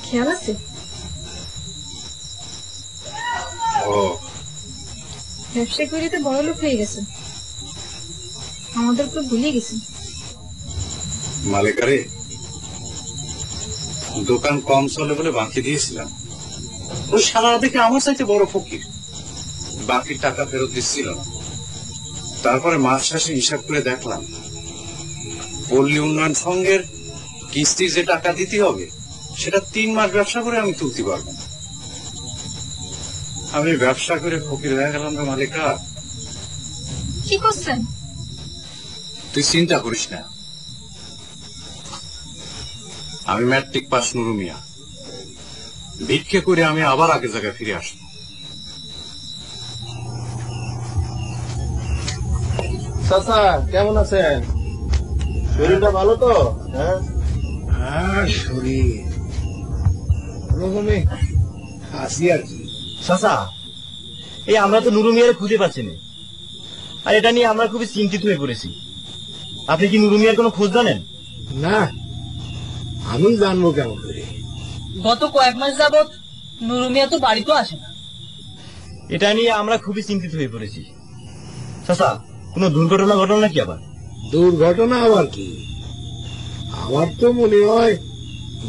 খেয়াল আছে? ও ব্যবসা করে তো বড় লোক হয়ে গেছে, আমাদের তো ভুলে গেছে। মালেকারে দোকান কম চলে বলে বাকি দিয়েছিলাম। ও সারা দেখে আমার চাইতে বড় ফকির, বাকি টাকা ফেরত দিচ্ছিল না। তারপরে মাস শেষে হিসাব করে দেখলাম পল্লী উন্নয়ন সংঘের কিস্তি যে টাকা দিতে হবে সেটা 3 মাস ব্যবসা করে আমি তুলতে পারবো না। আমি ব্যবসা করে ফকির হয়ে গেলাম রে মালিকা। কি করছেন? তুই চিন্তা করিস না, আমি ম্যাট্রিক পাস নুরু মিয়া, ভিক্ষে করে আমি আবার আগের জায়গায় ফিরে আসবো। চাচা কেমন আছেন? শরীরটা ভালো তো? হ্যাঁ, শরীর ওরকমে আছি আর কি। চাচা এই আমরা তো নুরু মিয়ার খুঁজে পাচ্ছি না, আর এটা নিয়ে আমরা খুবই চিন্তিত হয়ে পড়েছি। আপনি কি নুরু মিয়ার কোনো খোঁজ জানেন? না, আমি জানবো কেমন করে? গত কয়েক মাস যাবত নুরু মিয়া তো বাড়িতেও আসে না। এটা নিয়ে আমরা খুবই চিন্তিত হয়ে পড়েছি। চাচা কোনো দুর্ঘটনা ঘটনা নাকি আবার? দুর্ঘটনা আবার কি? আমার তো মনে হয়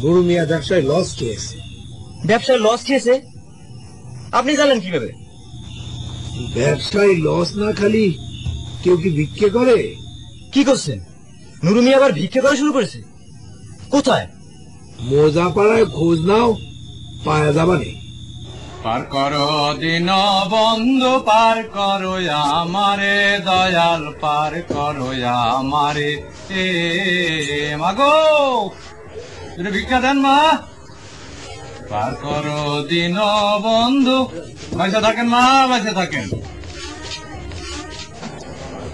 নুরু মিয়া ব্যবসায় লস খেয়েছে। ব্যবসায় লস খেয়েছে? আপনি জানেন কিভাবে? ব্যবসায় লস না খালি কেউ কি ভিক্ষে করে? কি করছেন? নুরু মিয়া আবার ভিক্ষে করা শুরু করেছে? কোথায়? মোজাপাড়ায় খোঁজ নাও, পায়া যাবানে। পার করো দিন বন্ধু, পার করো আমারে দয়াল, পার করো আমারে। এ মাগো তুমি ভিক্ষা দেন মা। পার করো দিন বন্ধু, পয়সা থাকেন মা, পয়সা থাকেন।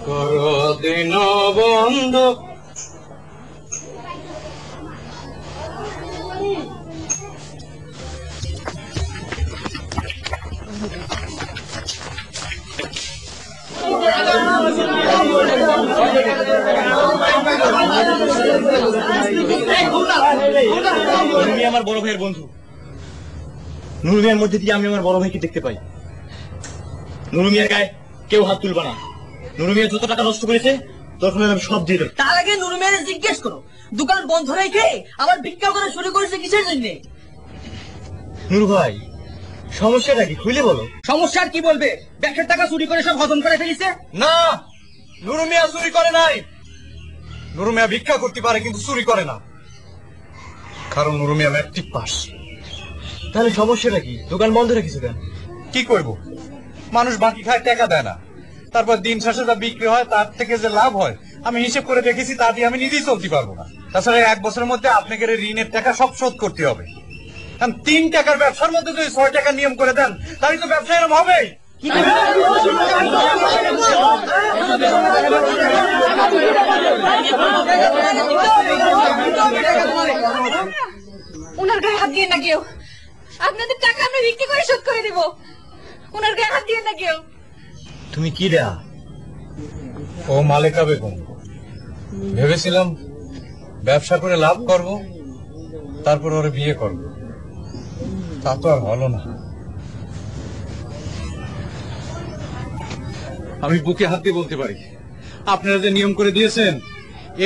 করো দিন বন্ধু। নুরু মিয়া আমার বড় ভাইয়ের বন্ধু। নুরু মিয়ার মধ্যে দিয়ে আমি আমার বড় ভাইকে দেখতে পাই। নুরু মিয়ার গায়ে কেউ হাত তুলবা না। নুরু মিয়া যত টাকা নষ্ট করেছে তখন আমি সব দিয়ে দেব। তার আগে নুরু মিয়ারে জিজ্ঞেস করো দোকান বন্ধ রেখে আবার ভিক্ষা করা শুরু করেছে কিসের জন্য? নুরু ভাই সমস্যাটা কি খুলে বলো। সমস্যার কি বলবে? ব্যবসার টাকা চুরি করে সব হজম করে ফেলেছে। না, নুরু মিয়া চুরি করে নাই। নুরু মিয়া ভিক্ষা করতে পারে কিন্তু চুরি করে না, কারণ নুরু মিয়া ম্যাট্রিক পাস। তাহলে সমস্যাটা কি? দোকান বন্ধ রেখেছো কেন? কি করব, মানুষ বাকি খায়, টাকা দেয় না। তারপর দিন শেষে যা বিক্রি হয় তার থেকে যে লাভ হয় আমি হিসেব করে দেখেছি, তা দিয়ে আমি নিজেই চলতে পারবো না। তাছাড়া 1 বছরের মধ্যে আপনাকে ঋণের টাকা সব শোধ করতে হবে। কারণ 3 টাকার ব্যবসার মধ্যে যদি 6 টাকার নিয়ম করে দেন তাহলে তো ব্যবসা এরকম হবেই। ওনার গায়ে হাত দিয়ে না কেউ, আপনাদের টাকা আমরা বিক্রি করে শোধ করে দিব। ওনার গায়ে হাত দিয়ে না কেউ। তুমি কি দেয়া? ও মালেকা বেগম। ভেবেছিলাম ব্যবসা করে লাভ করব, তারপর ওরে বিয়ে করব, তা তো আর হলো না। আমি বুকে হাত দিয়ে বলতে পারি, আপনারা যে নিয়ম করে দিয়েছেন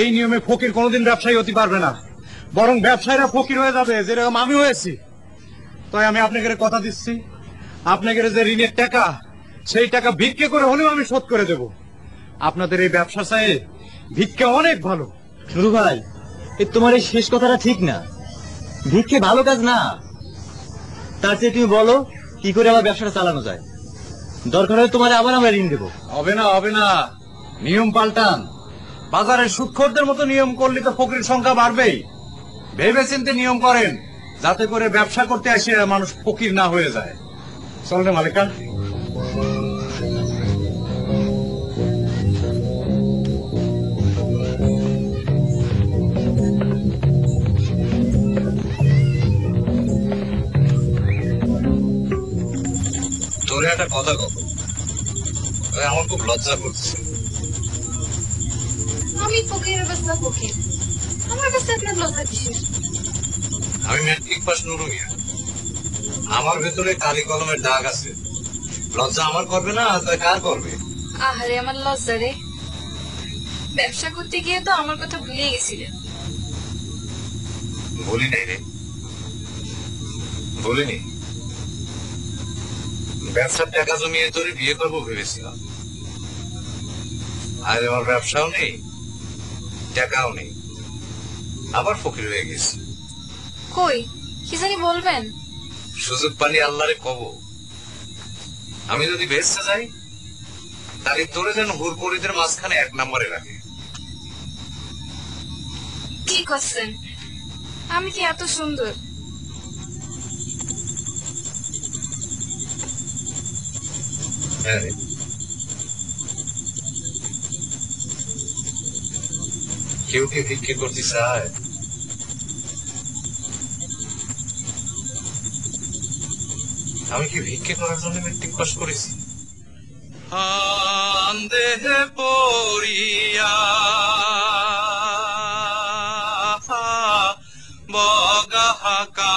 এই নিয়মে ফকির কোনোদিন ব্যবসায়ী হতে পারবে না, বরং ব্যবসায়ীরা ফকির হয়ে যাবে, যেরকম আমি হয়েছি। তাই আমি আপনাকে কথা দিচ্ছি, আপনাকে যে ঋণের টাকা সেই টাকা ভিক্ষে করে হলেও আমি শোধ করে দেব। আপনাদের এই ব্যবসা চাই ভিক্ষা অনেক ভালো। নুরু ভাই, তোমার এই শেষ কথাটা ঠিক না। ভিক্ষে ভালো কাজ না। তার চেয়ে তুমি বলো কি করে আমার ব্যবসাটা চালানো যায়। দরকার হলে তোমার আবার আমরা ঋণ দেবো। হবে না, হবে না, নিয়ম পাল্টান। বাজারের সুদখোরদের মতো নিয়ম করলে তো ফকিরের সংখ্যা বাড়বেই। ভেবে চিন্তে নিয়ম করেন, যাতে করে ব্যবসা করতে এসে মানুষ ফকির না হয়ে যায়। চল রে মালিকা। তোরে একটা কথা কব, আমার খুব লজ্জা করছে। আমি ফকিরের অবস্থা ফকির, আমার কাছে আপনার লজ্জা কিসের? আমি ম্যাট্রিক পাস নুরু মিয়া, আমার ভেতরে কালি কলমের দাগ আছে। লজ্জা আমার করবে না, তাই কার করবে? আহারে আমার লজ্জা রে, ব্যবসা করতে গিয়ে তো আমার কথা ভুলে গেছিলেন। বলি নাই রে, বলিনি। ব্যবসার টাকা জমিয়ে তোরে বিয়ে করবো ভেবেছিলাম, আর আমার ব্যবসাও নেই, টাকাও নেই, আবার ফকির হয়ে গেছি। কই কি জানি বলবেন? সুযোগ পানি আল্লাহরে কব, আমি যদি বেঁচতে যাই তাহলে তোরে যেন হুরপরিদের মাঝখানে 1 নম্বরে রাখে। কি করছেন? আমি কি এত সুন্দর? হ্যাঁ রে, কেউ কি ভিক্ষে করতে চায়? আমি কি ভিক্ষে করার জন্য ম্যাট্রিক পাস করেছি? দেহে পড়িয়া বগা হাকা